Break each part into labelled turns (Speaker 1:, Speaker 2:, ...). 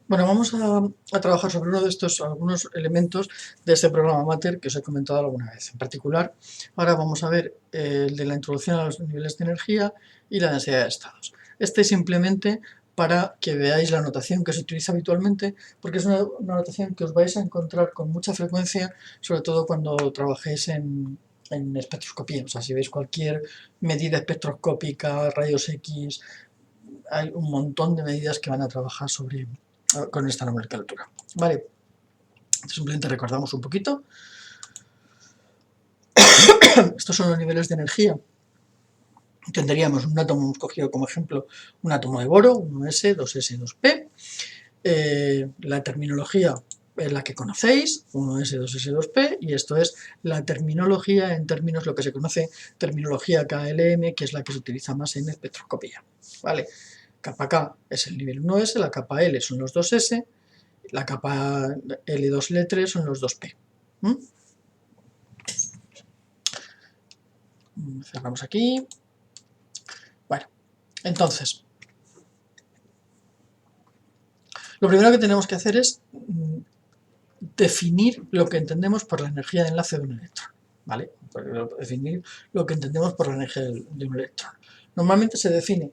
Speaker 1: Bueno, vamos a trabajar sobre uno de estos, algunos elementos de este programa Matter que os he comentado alguna vez. En particular, ahora vamos a ver el de la introducción a los niveles de energía y la densidad de estados. Este es simplemente para que veáis la notación que se utiliza habitualmente, porque es una notación que os vais a encontrar con mucha frecuencia, sobre todo cuando trabajéis en espectroscopía. O sea, si veis cualquier medida espectroscópica, rayos X, hay un montón de medidas que van a trabajar con esta nomenclatura. Vale, simplemente recordamos un poquito. Estos son los niveles de energía. Tendríamos un átomo, hemos cogido como ejemplo un átomo de boro, 1s, 2s, 2p. La terminología es la que conocéis, 1s, 2s, 2p, y esto es la terminología en términos, lo que se conoce terminología KLM, que es la que se utiliza más en espectroscopía. Vale, capa K es el nivel 1s, la capa L son los 2s, la capa L2, L3 son los 2p. Cerramos aquí. Bueno, entonces, lo primero que tenemos que hacer es definir lo que entendemos por la energía de enlace de un electrón. ¿Vale? Definir lo que entendemos por la energía de un electrón. Normalmente se define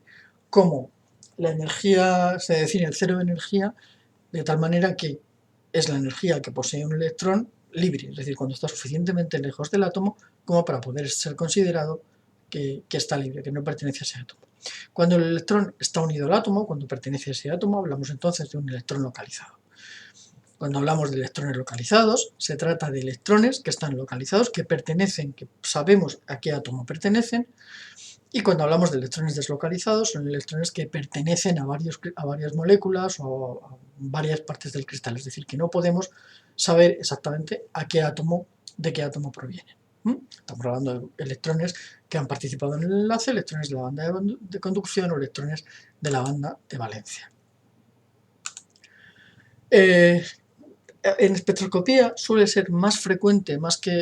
Speaker 1: como la energía, se define el cero de energía de tal manera que es la energía que posee un electrón libre, es decir, cuando está suficientemente lejos del átomo como para poder ser considerado que está libre, que no pertenece a ese átomo. Cuando el electrón está unido al átomo, cuando pertenece a ese átomo, hablamos entonces de un electrón localizado. Cuando hablamos de electrones localizados, se trata de electrones que están localizados, que pertenecen, que sabemos a qué átomo pertenecen, y cuando hablamos de electrones deslocalizados, son electrones que pertenecen a varias moléculas o a varias partes del cristal, es decir, que no podemos saber exactamente de qué átomo provienen. Estamos hablando de electrones que han participado en el enlace, electrones de la banda de conducción o electrones de la banda de valencia. En espectroscopía suele ser más frecuente,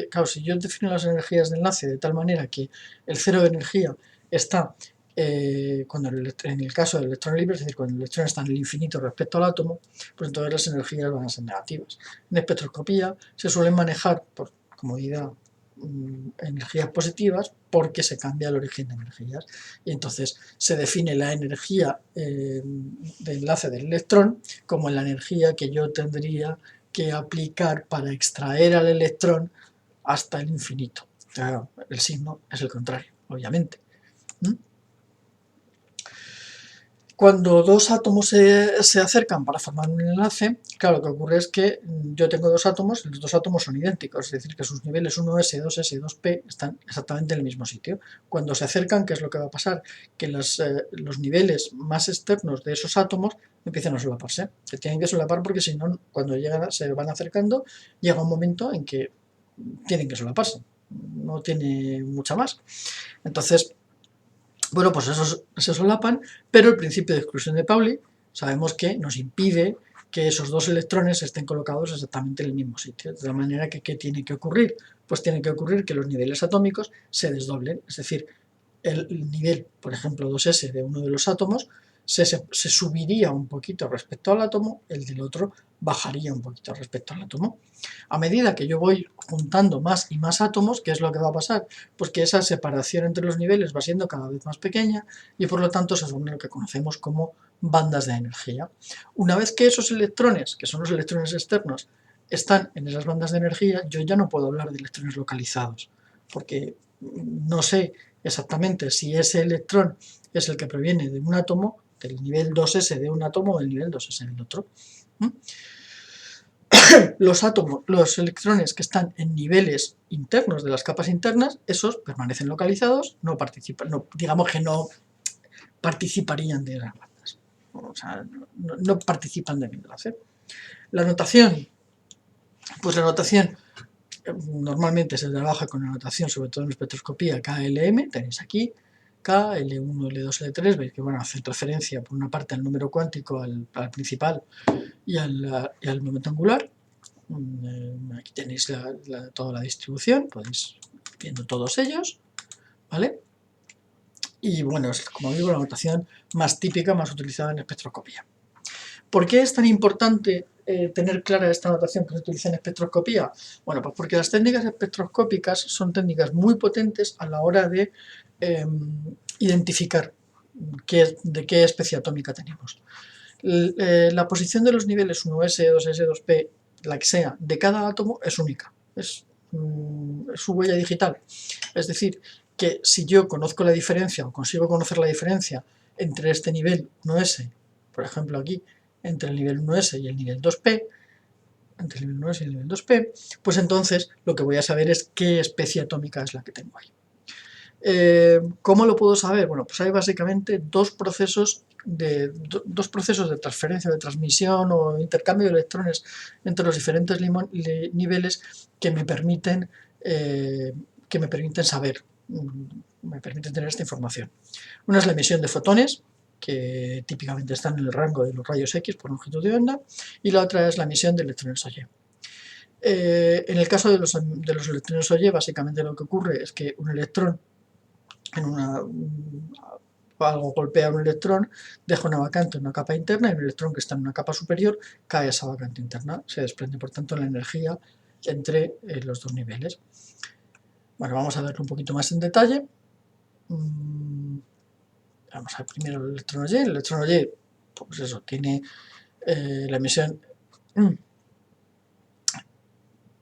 Speaker 1: claro, si yo defino las energías de enlace de tal manera que el cero de energía está en el caso del electrón libre, es decir, cuando el electrón está en el infinito respecto al átomo, pues entonces las energías van a ser negativas. En espectroscopía se suelen manejar, por comodidad, energías positivas porque se cambia el origen de energías y entonces se define la energía de enlace del electrón como la energía que yo tendría que aplicar para extraer al electrón hasta el infinito. Claro, el signo es el contrario, obviamente. Cuando dos átomos se acercan para formar un enlace, claro, lo que ocurre es que yo tengo dos átomos y los dos átomos son idénticos, es decir, que sus niveles 1s, 2s y 2p están exactamente en el mismo sitio. Cuando se acercan, ¿qué es lo que va a pasar? Que los niveles más externos de esos átomos empiezan a solaparse. Se tienen que solapar porque si no, cuando se van acercando, llega un momento en que tienen que solaparse. No tiene mucha más. Entonces, bueno, pues esos se solapan, pero el principio de exclusión de Pauli sabemos que nos impide que esos dos electrones estén colocados exactamente en el mismo sitio. De tal manera que, ¿qué tiene que ocurrir? Pues tiene que ocurrir que los niveles atómicos se desdoblen, es decir, el nivel, por ejemplo, 2s de uno de los átomos se subiría un poquito respecto al átomo, el del otro bajaría un poquito respecto al átomo. A medida que yo voy juntando más y más átomos, ¿qué es lo que va a pasar? Pues que esa separación entre los niveles va siendo cada vez más pequeña y por lo tanto se forma lo que conocemos como bandas de energía. Una vez que esos electrones, que son los electrones externos, están en esas bandas de energía, yo ya no puedo hablar de electrones localizados, porque no sé exactamente si ese electrón es el que proviene de un átomo, del nivel 2s de un átomo o del nivel 2s del otro. Los electrones que están en niveles internos de las capas internas, esos permanecen localizados, no participan, digamos que no participarían de las bandas, o sea, no participan del enlace. La notación, pues la notación normalmente se trabaja con la notación, sobre todo en espectroscopía, KLM, tenéis aquí, K, L1, L2, L3, veis que bueno, hacen referencia por una parte al número cuántico, al principal y al momento angular. Aquí tenéis toda la distribución, podéis ir viendo todos ellos, ¿vale? Y bueno, es como digo, la notación más típica, más utilizada en espectroscopía. ¿Por qué es tan importante tener clara esta notación que se utiliza en espectroscopía? Bueno, pues porque las técnicas espectroscópicas son técnicas muy potentes a la hora de identificar de qué especie atómica tenemos. La posición de los niveles 1s, 2s, 2p, la que sea, de cada átomo es única, es su huella digital. Es decir, que si yo conozco la diferencia o consigo conocer la diferencia entre este nivel 1s, por ejemplo aquí, entre el nivel 1s y el nivel 2p, entre el nivel 1s y el nivel 2p, pues entonces lo que voy a saber es qué especie atómica es la que tengo ahí. ¿Cómo lo puedo saber? Bueno, pues hay básicamente dos procesos de transferencia, de transmisión o intercambio de electrones entre los diferentes niveles que me permiten saber, me permiten tener esta información. Una es la emisión de fotones, que típicamente están en el rango de los rayos X por longitud de onda, y la otra es la emisión de electrones Y. En el caso de los electrones Y, básicamente lo que ocurre es que un electrón algo golpea un electrón, deja una vacante en una capa interna y un electrón que está en una capa superior cae a esa vacante interna. Se desprende, por tanto, la energía entre los dos niveles. Bueno, vamos a verlo un poquito más en detalle. Vamos a ver primero el electrón Y. El electrón Y, pues eso, tiene la emisión.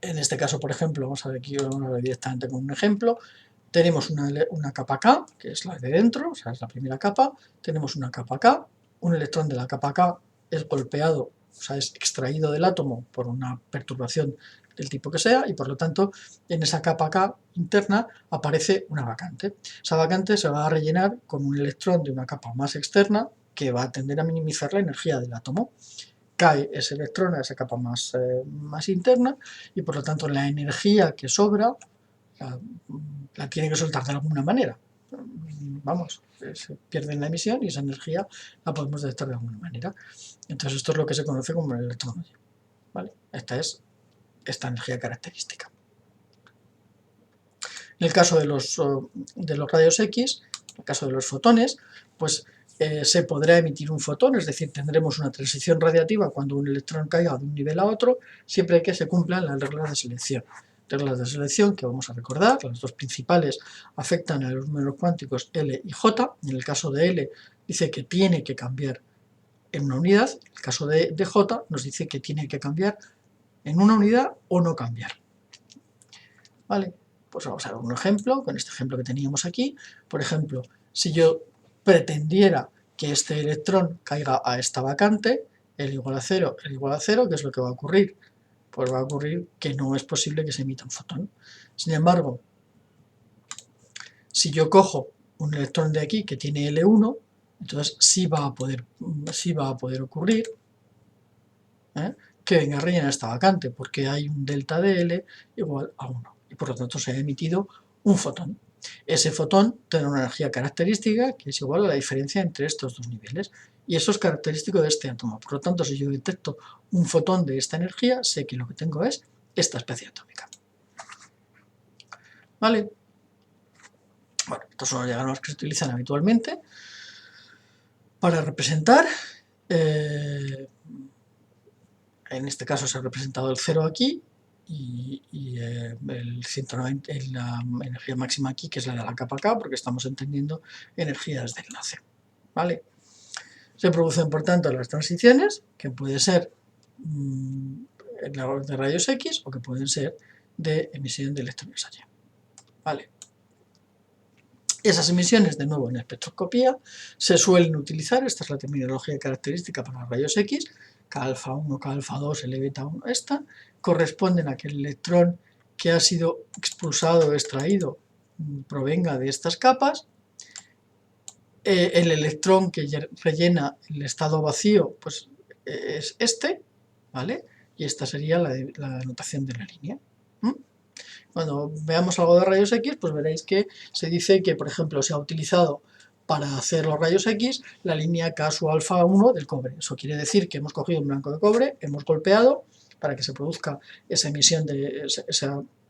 Speaker 1: En este caso, por ejemplo, vamos a ver aquí directamente con un ejemplo. Tenemos una capa K, que es la de dentro, o sea, es la primera capa. Tenemos una capa K, un electrón de la capa K es golpeado, o sea, es extraído del átomo por una perturbación del tipo que sea, y por lo tanto, en esa capa K interna aparece una vacante. Esa vacante se va a rellenar con un electrón de una capa más externa que va a tender a minimizar la energía del átomo. Cae ese electrón a esa capa más interna, y por lo tanto la energía que sobra la tiene que soltar de alguna manera. Vamos, se pierde en la emisión y esa energía la podemos detectar de alguna manera. Entonces esto es lo que se conoce como el electrón. ¿Vale? Esta es esta energía característica. En el caso de los rayos X, en el caso de los fotones, pues se podrá emitir un fotón, es decir, tendremos una transición radiativa cuando un electrón caiga de un nivel a otro, siempre que se cumplan las reglas de selección. Reglas de selección que vamos a recordar, las dos principales afectan a los números cuánticos L y J. En el caso de L dice que tiene que cambiar en una unidad, en el caso de J nos dice que tiene que cambiar en una unidad o no cambiar. ¿Vale? Pues vamos a ver un ejemplo, con este ejemplo que teníamos aquí. Por ejemplo, si yo pretendiera que este electrón caiga a esta vacante, L igual a 0, L igual a 0, ¿qué es lo que va a ocurrir? Pues va a ocurrir que no es posible que se emita un fotón. Sin embargo, si yo cojo un electrón de aquí que tiene L1, entonces sí va a poder ocurrir que venga a rellenar esta vacante, porque hay un delta de L igual a 1. Y por lo tanto se ha emitido un fotón. Ese fotón tendrá una energía característica que es igual a la diferencia entre estos dos niveles. Y eso es característico de este átomo. Por lo tanto, si yo detecto un fotón de esta energía, sé que lo que tengo es esta especie atómica. ¿Vale? Bueno, estos son los diagramas que se utilizan habitualmente para representar. En este caso se ha representado el 0 aquí y el 190, la energía máxima aquí, que es la de la capa K, porque estamos entendiendo energías de enlace. ¿Vale? Se producen, por tanto, las transiciones, que pueden ser de rayos X o que pueden ser de emisión de electrones Y. ¿Vale? Esas emisiones, de nuevo en espectroscopía, se suelen utilizar, esta es la terminología característica para los rayos X, K-alfa 1, K-alfa 2, L beta 1, esta, corresponden a que el electrón que ha sido expulsado o extraído provenga de estas capas. El electrón que rellena el estado vacío pues es este, ¿vale? Y esta sería la notación de la línea. Cuando veamos algo de rayos X, pues veréis que se dice que, por ejemplo, se ha utilizado para hacer los rayos X la línea K sub alfa 1 del cobre. Eso quiere decir que hemos cogido un blanco de cobre, hemos golpeado para que se produzca esa emisión de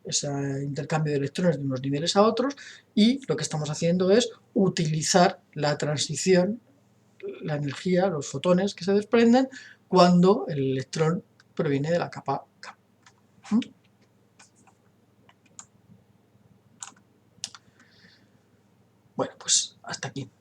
Speaker 1: ese intercambio de electrones de unos niveles a otros, y lo que estamos haciendo es utilizar la transición, la energía, los fotones que se desprenden cuando el electrón proviene de la capa K. Bueno, pues hasta aquí.